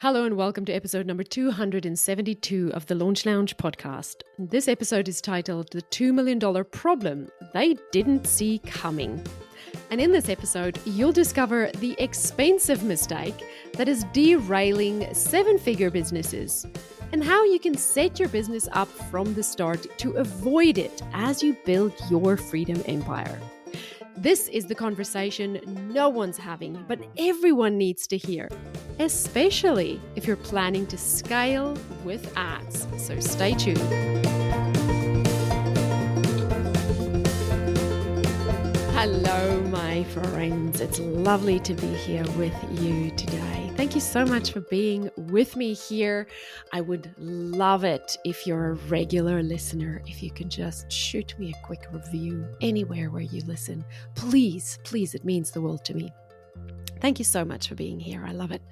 Hello and welcome to episode number 272 of the Launch Lounge podcast. This episode is titled The $2 Million Problem They Didn't See Coming. And in this episode, you'll discover the expensive mistake that is derailing seven-figure businesses and how you can set your business up from the start to avoid it as you build your freedom empire. This is the conversation no one's having, but everyone needs to hear, especially if you're planning to scale with ads. So stay tuned. Hello, my friends. It's lovely to be here with you today. Thank you so much for being with me here. I would love it if you're a regular listener, if you can just shoot me a quick review anywhere where you listen. Please, it means the world to me. Thank you so much for being here. I love it.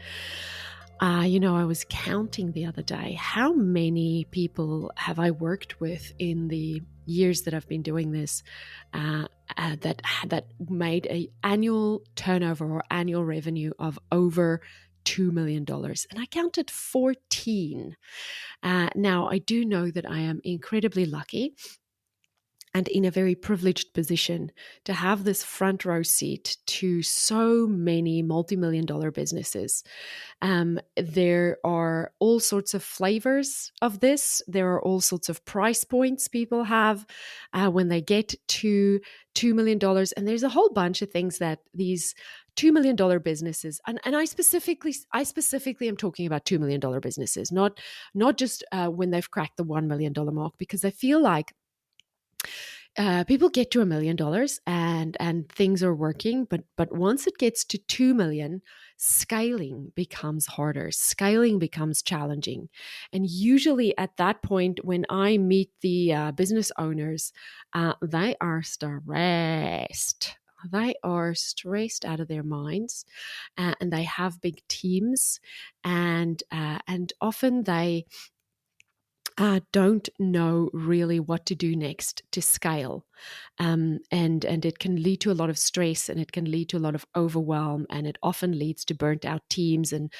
I was counting the other day, how many people have I worked with in the years that I've been doing this that made an annual turnover or annual revenue of over $2 million. And I counted 14. Now, I do know that I am incredibly lucky and in a very privileged position to have this front row seat to so many multi-million dollar businesses. There are all sorts of flavors of this. There are all sorts of price points people have when they get to $2 million. And there's a whole bunch of things that these $2 million businesses, and I specifically am talking about $2 million businesses, not just when they've cracked the $1 million mark, because I feel like people get to $1 million and things are working, but once it gets to 2 million, scaling becomes harder. Scaling becomes challenging. And usually at that point, when I meet the business owners, they are stressed. They are stressed out of their minds, and they have big teams, and often they don't know really what to do next to scale. And it can lead to a lot of stress, and it can lead to a lot of overwhelm, and it often leads to burnt out teams and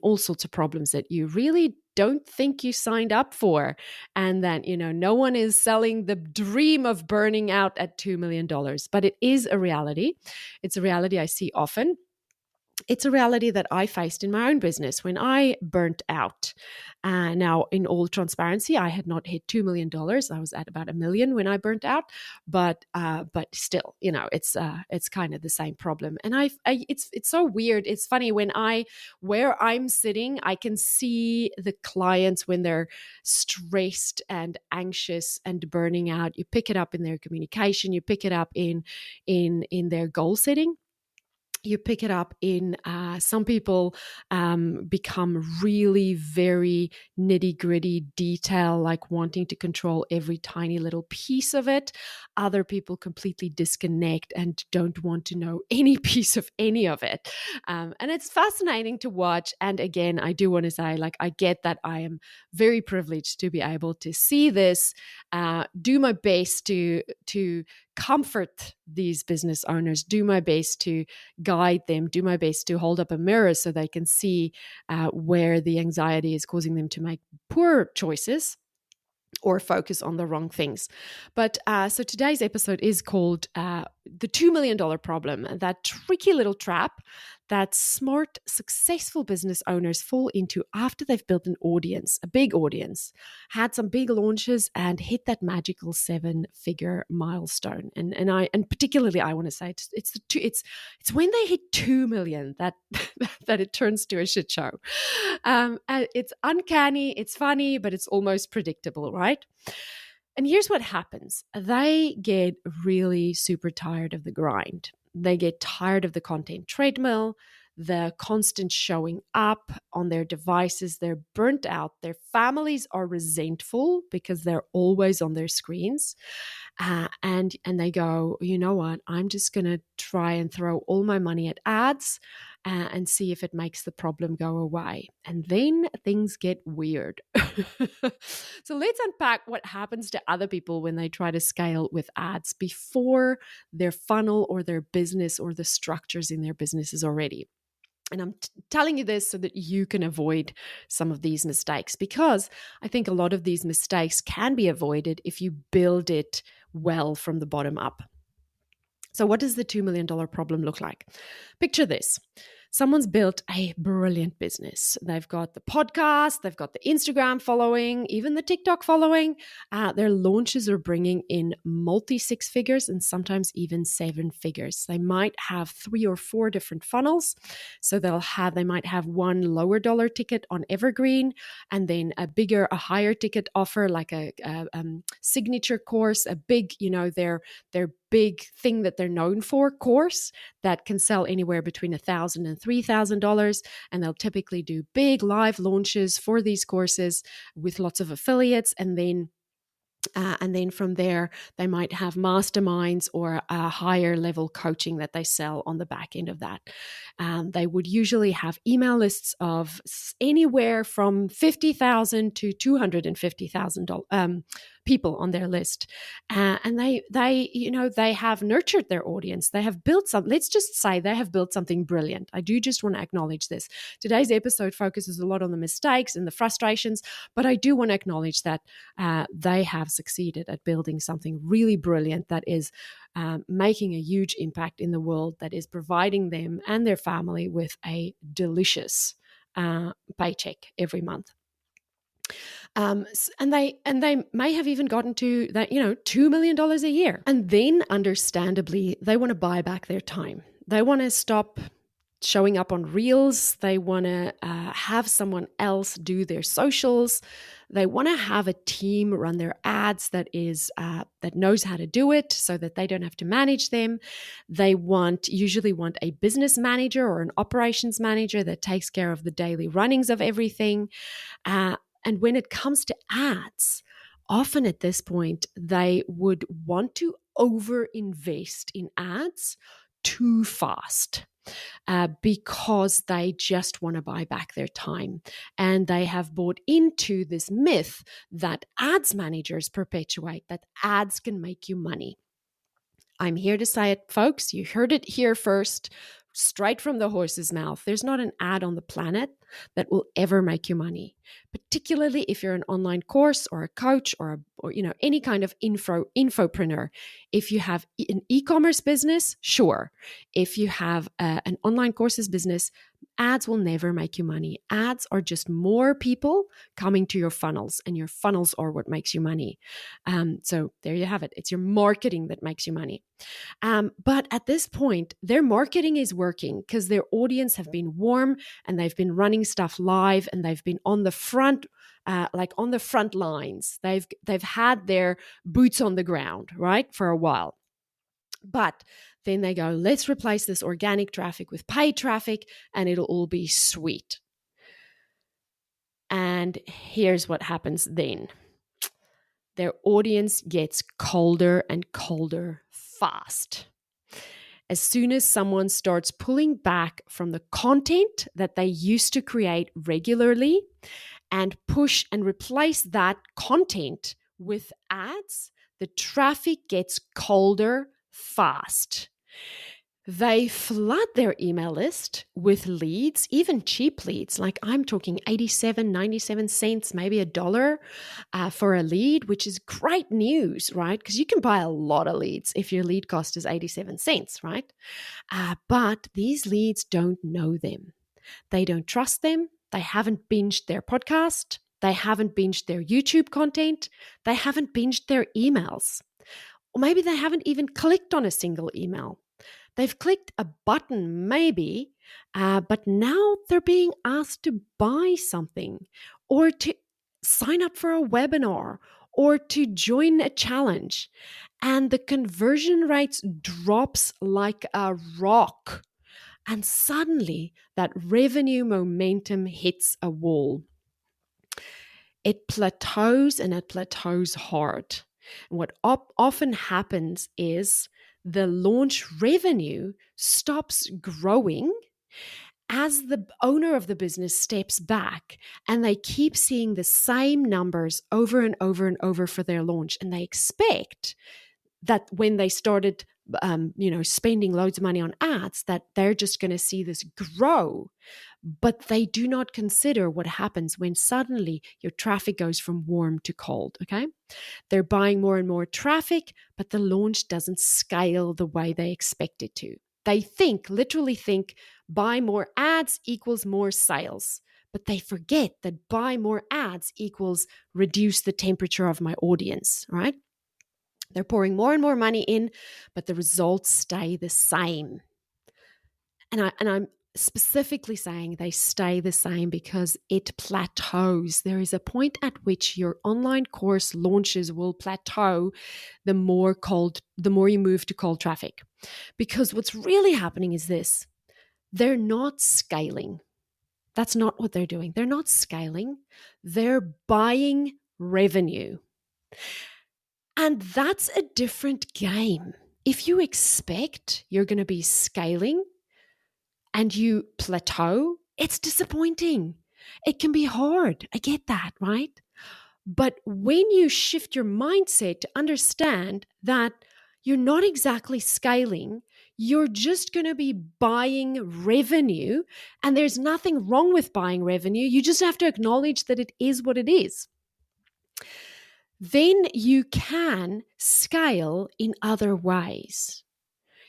all sorts of problems that you really don't think you signed up for. And that, no one is selling the dream of burning out at $2 million, but it is a reality. It's a reality I see often. It's a reality that I faced in my own business when I burnt out. Now, in all transparency, I had not hit $2 million. I was at about $1 million when I burnt out, but still, it's kind of the same problem. And it's so weird. It's funny where I'm sitting, I can see the clients when they're stressed and anxious and burning out. You pick it up in their communication. You pick it up in their goal setting. You pick it up in some people become really very nitty gritty detail, like wanting to control every tiny little piece of it. Other people completely disconnect and don't want to know any piece of any of it. And it's fascinating to watch. And again, I do want to say, I get that I am very privileged to be able to see this, do my best to comfort these business owners, do my best to guide them, do my best to hold up a mirror so they can see where the anxiety is causing them to make poor choices or focus on the wrong things. But so today's episode is called The $2 Million Problem, that tricky little trap that smart, successful business owners fall into after they've built an audience, a big audience, had some big launches and hit that magical 7-figure milestone. And particularly, I want to say it's when they hit 2 million that it turns to a shit show. It's uncanny, it's funny, but it's almost predictable, right? And here's what happens. They get really super tired of the grind. They get tired of the content treadmill, the constant showing up on their devices. They're burnt out. Their families are resentful because they're always on their screens. And they go, you know what? I'm just going to try and throw all my money at ads and see if it makes the problem go away. And then things get weird. So let's unpack what happens to other people when they try to scale with ads before their funnel or their business or the structures in their business is already And I'm telling you this so that you can avoid some of these mistakes, because I think a lot of these mistakes can be avoided if you build it well from the bottom up. So what does the $2 million problem look like? Picture this. Someone's built a brilliant business. They've got the podcast, they've got the Instagram following, even the TikTok following. Their launches are bringing in multi-six figures and sometimes even seven figures. They might have 3 or 4 different funnels. So they might have one lower dollar ticket on Evergreen, and then a higher ticket offer like a signature course, a big, their big thing that they're known for course that can sell anywhere between $1,000 and $3,000. And they'll typically do big live launches for these courses with lots of affiliates. And then from there, they might have masterminds or a higher level coaching that they sell on the back end of that. They would usually have email lists of anywhere from 50,000 to 250,000 people on their list, and they have nurtured their audience. They have built let's just say they have built something brilliant. I do just want to acknowledge this. Today's episode focuses a lot on the mistakes and the frustrations, but I do want to acknowledge that they have succeeded at building something really brilliant that is making a huge impact in the world, that is providing them and their family with a delicious paycheck every month. And they may have even gotten to that, $2 million a year. And then understandably, they want to buy back their time. They want to stop showing up on reels. They want to have someone else do their socials. They want to have a team run their ads that knows how to do it so that they don't have to manage them. They usually want a business manager or an operations manager that takes care of the daily runnings of everything. And when it comes to ads, often at this point, they would want to overinvest in ads too fast. Because they just want to buy back their time. And they have bought into this myth that ads managers perpetuate, that ads can make you money. I'm here to say it, folks. You heard it here first, straight from the horse's mouth. There's not an ad on the planet that will ever make you money, particularly if you're an online course or a coach or any kind of infopreneur. If you have an e-commerce business, sure. If you have an online courses business, ads will never make you money. Ads are just more people coming to your funnels, and your funnels are what makes you money. So there you have it. It's your marketing that makes you money. But at this point, their marketing is working because their audience have been warm and they've been running stuff live, and they've been on the front lines. They've had their boots on the ground, right, for a while. But then they go, let's replace this organic traffic with paid traffic and it'll all be sweet. And here's what happens then. Their audience gets colder and colder fast. As soon as someone starts pulling back from the content that they used to create regularly and push and replace that content with ads, the traffic gets colder fast. They flood their email list with leads, even cheap leads, like I'm talking 87, 97 cents, maybe $1 for a lead, which is great news, right? Because you can buy a lot of leads if your lead cost is 87 cents, right? But these leads don't know them. They don't trust them. They haven't binged their podcast. They haven't binged their YouTube content. They haven't binged their emails. Or maybe they haven't even clicked on a single email. They've clicked a button maybe, but now they're being asked to buy something or to sign up for a webinar or to join a challenge. And the conversion rates drops like a rock. And suddenly that revenue momentum hits a wall. It plateaus, and it plateaus hard. And what often happens is the launch revenue stops growing as the owner of the business steps back, and they keep seeing the same numbers over and over and over for their launch. And they expect that when they started spending loads of money on ads, that they're just going to see this grow. But they do not consider what happens when suddenly your traffic goes from warm to cold, okay? They're buying more and more traffic, but the launch doesn't scale the way they expect it to. They literally think, buy more ads equals more sales. But they forget that buy more ads equals reduce the temperature of my audience, right? They're pouring more and more money in, but the results stay the same. And I'm specifically saying they stay the same because it plateaus. There is a point at which your online course launches will plateau the more you move to cold traffic. Because what's really happening is this: they're not scaling. That's not what they're doing. They're not scaling. They're buying revenue. And that's a different game. If you expect you're going to be scaling and you plateau, it's disappointing. It can be hard. I get that, right? But when you shift your mindset to understand that you're not exactly scaling, you're just going to be buying revenue, and there's nothing wrong with buying revenue. You just have to acknowledge that it is what it is. Then you can scale in other ways.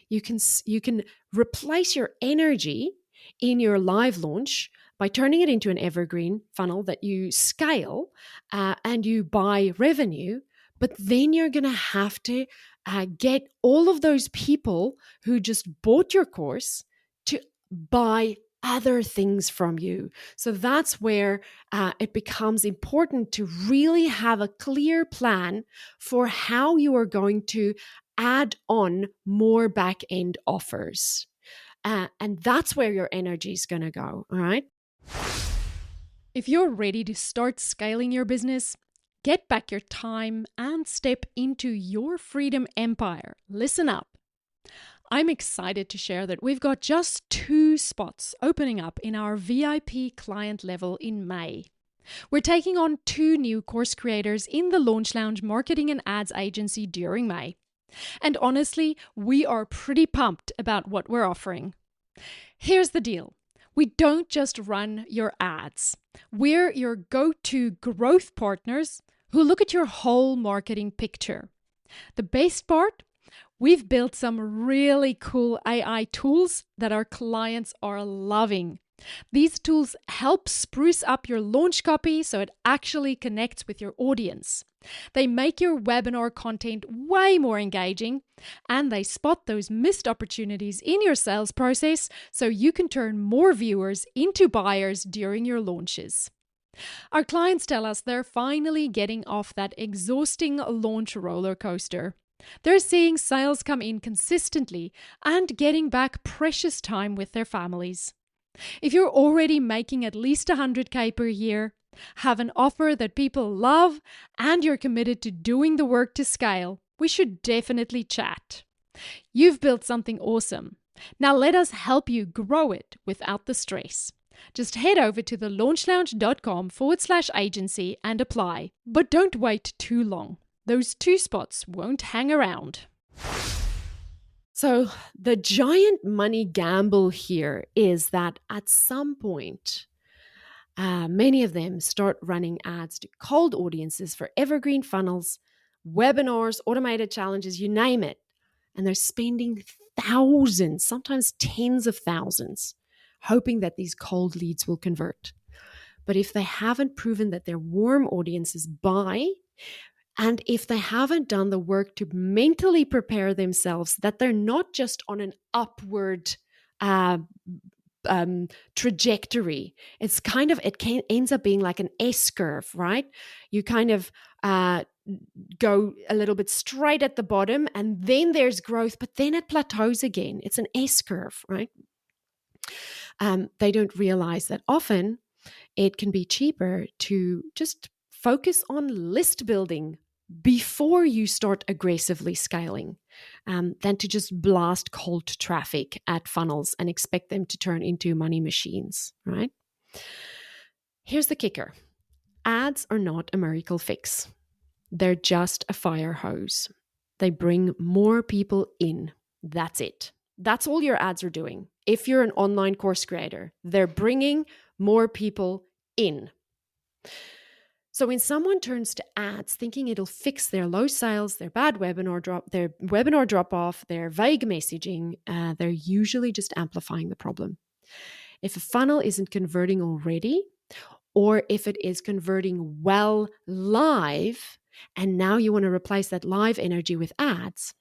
You can replace your energy in your live launch by turning it into an evergreen funnel that you scale and you buy revenue. But then you're going to have to get all of those people who just bought your course to buy other things from you. So that's where it becomes important to really have a clear plan for how you are going to add on more back-end offers. And that's where your energy is going to go, all right? If you're ready to start scaling your business, get back your time and step into your freedom empire, listen up. I'm excited to share that we've got just 2 spots opening up in our VIP client level in May. We're taking on 2 new course creators in the Launch Lounge marketing and ads agency during May. And honestly, we are pretty pumped about what we're offering. Here's the deal. We don't just run your ads. We're your go-to growth partners who look at your whole marketing picture. The best part? We've built some really cool AI tools that our clients are loving. These tools help spruce up your launch copy so it actually connects with your audience. They make your webinar content way more engaging, and they spot those missed opportunities in your sales process so you can turn more viewers into buyers during your launches. Our clients tell us they're finally getting off that exhausting launch roller coaster. They're seeing sales come in consistently and getting back precious time with their families. If you're already making at least $100K per year, have an offer that people love, and you're committed to doing the work to scale, we should definitely chat. You've built something awesome. Now let us help you grow it without the stress. Just head over to thelaunchlounge.com/agency and apply. But don't wait too long. Those 2 spots won't hang around. So the giant money gamble here is that at some point, many of them start running ads to cold audiences for evergreen funnels, webinars, automated challenges, you name it. And they're spending thousands, sometimes tens of thousands, hoping that these cold leads will convert. But if they haven't proven that their warm audiences buy, and if they haven't done the work to mentally prepare themselves that they're not just on an upward trajectory, ends up being like an S curve, right? You kind of go a little bit straight at the bottom, and then there's growth, but then it plateaus again. It's an S curve, right? They don't realize that often it can be cheaper to just focus on list building before you start aggressively scaling than to just blast cold traffic at funnels and expect them to turn into money machines, right? Here's the kicker. Ads are not a miracle fix. They're just a fire hose. They bring more people in. That's it. That's all your ads are doing. If you're an online course creator, they're bringing more people in. So when someone turns to ads thinking it'll fix their low sales, their bad webinar drop off, their vague messaging, they're usually just amplifying the problem. If a funnel isn't converting already, or if it is converting well live, and now you want to replace that live energy with ads,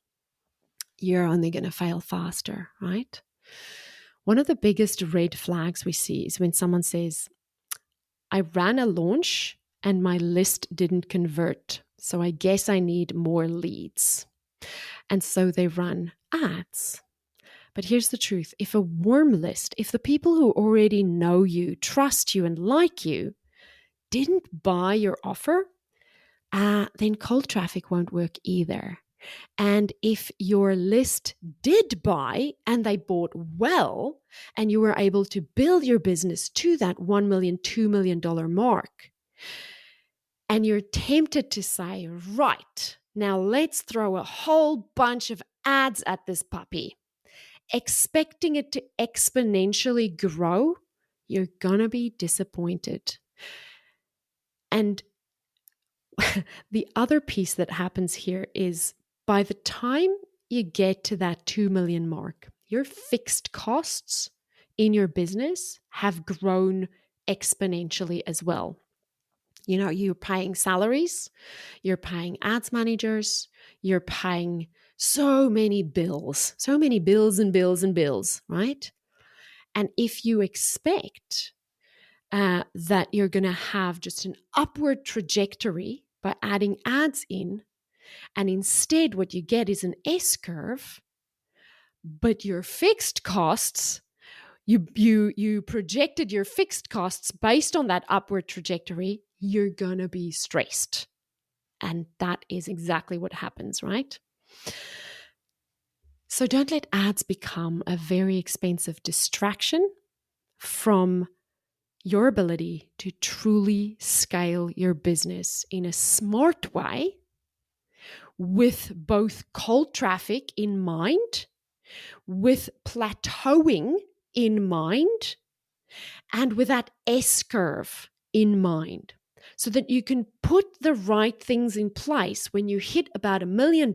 you're only going to fail faster, right? One of the biggest red flags we see is when someone says, I ran a launch and my list didn't convert, so I guess I need more leads. And so they run ads. But here's the truth. If a warm list, if the people who already know you, trust you, and like you didn't buy your offer, then cold traffic won't work either. And if your list did buy and they bought well, and you were able to build your business to that $1 million, $2 million mark, and you're tempted to say, right, now let's throw a whole bunch of ads at this puppy, expecting it to exponentially grow, you're going to be disappointed. And the other piece that happens here is by the time you get to that 2 million mark, your fixed costs in your business have grown exponentially as well. You know, you're paying salaries, you're paying ads managers, you're paying so many bills and bills, right? And if you expect that you're going to have just an upward trajectory by adding ads in, and instead what you get is an S curve, but your fixed costs, you projected your fixed costs based on that upward trajectory, you're going to be stressed. And that is exactly what happens, right? So don't let ads become a very expensive distraction from your ability to truly scale your business in a smart way with both cold traffic in mind, with plateauing in mind, and with that S curve in mind, so that you can put the right things in place when you hit about $1 million.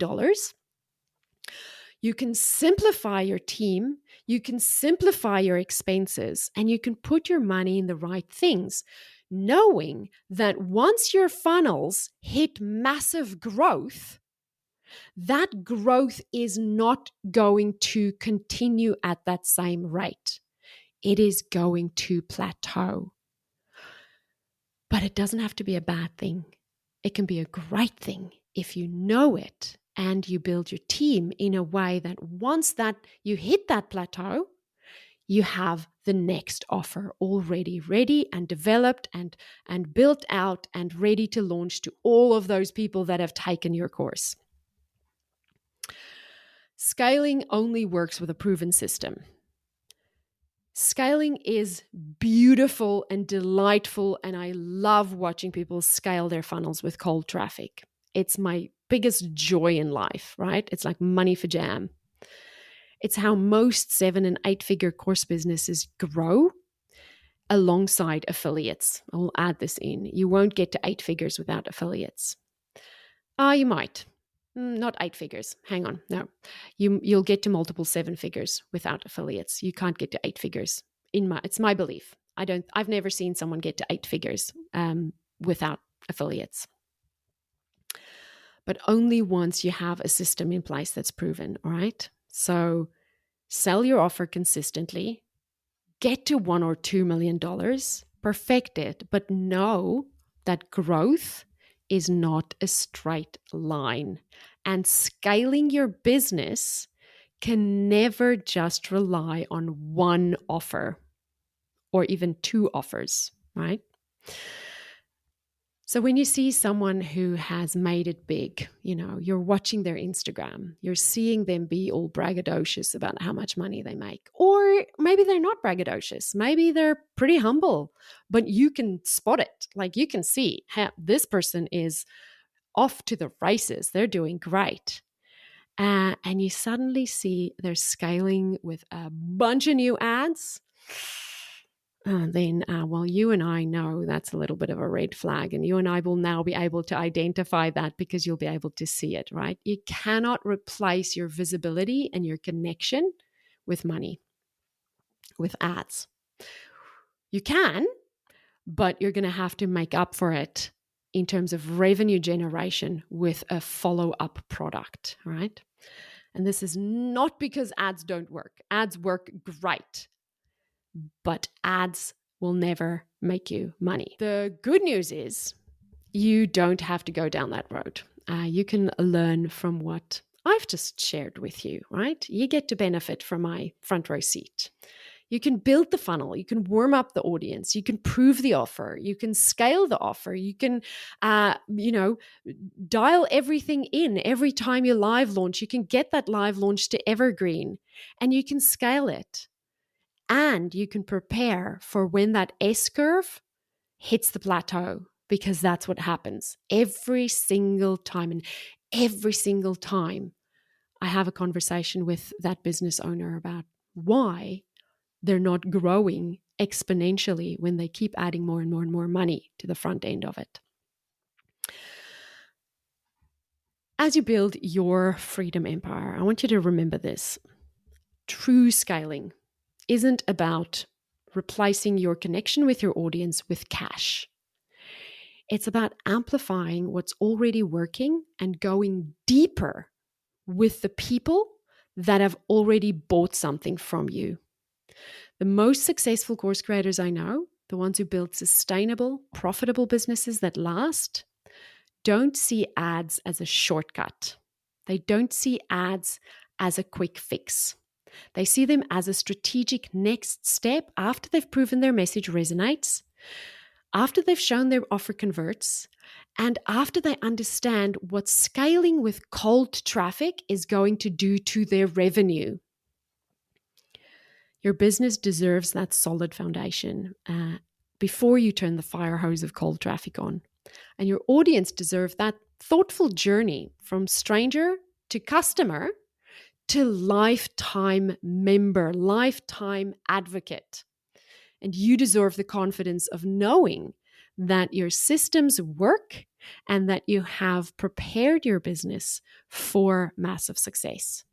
You can simplify your team, you can simplify your expenses, and you can put your money in the right things, knowing that once your funnels hit massive growth, that growth is not going to continue at that same rate. It is going to plateau. But it doesn't have to be a bad thing. It can be a great thing if you know it and you build your team in a way that once that you hit that plateau, you have the next offer already ready and developed and built out and ready to launch to all of those people that have taken your course. Scaling only works with a proven system. Scaling is beautiful and delightful, and I love watching people scale their funnels with cold traffic. It's my biggest joy in life, right? It's like money for jam. It's how most 7 and 8 figure course businesses grow alongside affiliates. I'll add this in. You won't get to 8 figures without affiliates. You might. Not 8 figures. Hang on. No. You'll get to multiple 7 figures without affiliates. You can't get to 8 figures. It's my belief. I've never seen someone get to 8 figures without affiliates. But only once you have a system in place that's proven, all right? So sell your offer consistently, get to $1 or $2 million, perfect it, but know that growth is not a straight line. And scaling your business can never just rely on one offer or even 2 offers, right? So when you see someone who has made it big, you're watching their Instagram, you're seeing them be all braggadocious about how much money they make. Or maybe they're not braggadocious. Maybe they're pretty humble, but you can spot it. Like you can see, this person is off to the races. They're doing great. and you suddenly see they're scaling with a bunch of new ads, then you and I know that's a little bit of a red flag, and you and I will now be able to identify that because you'll be able to see it, right? You cannot replace your visibility and your connection with money, with ads. You can, but you're going to have to make up for it in terms of revenue generation with a follow-up product, right? And this is not because ads don't work. Ads work great, but ads will never make you money. The good news is you don't have to go down that road. You can learn from what I've just shared with you, right? You get to benefit from my front row seat. You can build the funnel. You can warm up the audience. You can prove the offer. You can scale the offer. You can, dial everything in every time you live launch. You can get that live launch to evergreen, and you can scale it. And you can prepare for when that S-curve hits the plateau, because that's what happens every single time. And every single time I have a conversation with that business owner about why they're not growing exponentially when they keep adding more and more and more money to the front end of it. As you build your freedom empire, I want you to remember this. True scaling isn't about replacing your connection with your audience with cash. It's about amplifying what's already working and going deeper with the people that have already bought something from you. The most successful course creators I know, the ones who build sustainable, profitable businesses that last, don't see ads as a shortcut. They don't see ads as a quick fix. They see them as a strategic next step after they've proven their message resonates, after they've shown their offer converts, and after they understand what scaling with cold traffic is going to do to their revenue. Your business deserves that solid foundation before you turn the fire hose of cold traffic on. And your audience deserves that thoughtful journey from stranger to customer to lifetime member, lifetime advocate. And you deserve the confidence of knowing that your systems work and that you have prepared your business for massive success.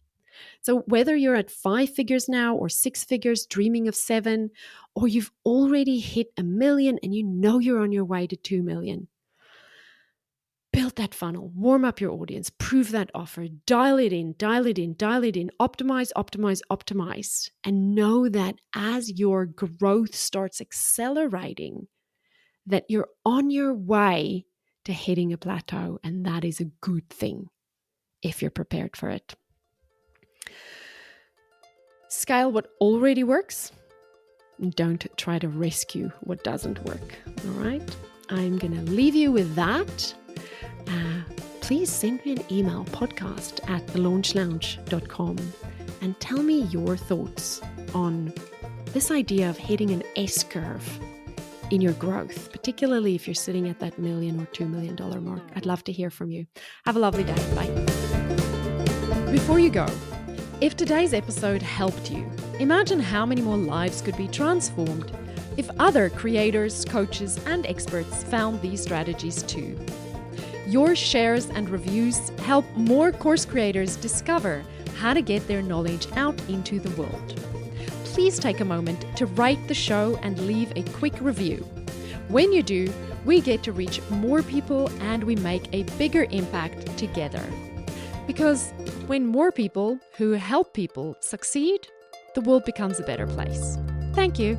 So whether you're at 5 figures now or 6 figures, dreaming of 7, or you've already hit 1 million and you know you're on your way to 2 million, build that funnel, warm up your audience, prove that offer, dial it in, optimize, and know that as your growth starts accelerating, that you're on your way to hitting a plateau, and that is a good thing if you're prepared for it. Scale what already works. Don't try to rescue what doesn't work. All right? I'm going to leave you with that. Please send me an email, podcast@thelaunchlounge.com, and tell me your thoughts on this idea of hitting an S-curve in your growth, particularly if you're sitting at that $1 million or $2 million mark. I'd love to hear from you. Have a lovely day. Bye. Before you go, if today's episode helped you, imagine how many more lives could be transformed if other creators, coaches, and experts found these strategies too. Your shares and reviews help more course creators discover how to get their knowledge out into the world. Please take a moment to rate the show and leave a quick review. When you do, we get to reach more people and we make a bigger impact together. Because when more people who help people succeed, the world becomes a better place. Thank you.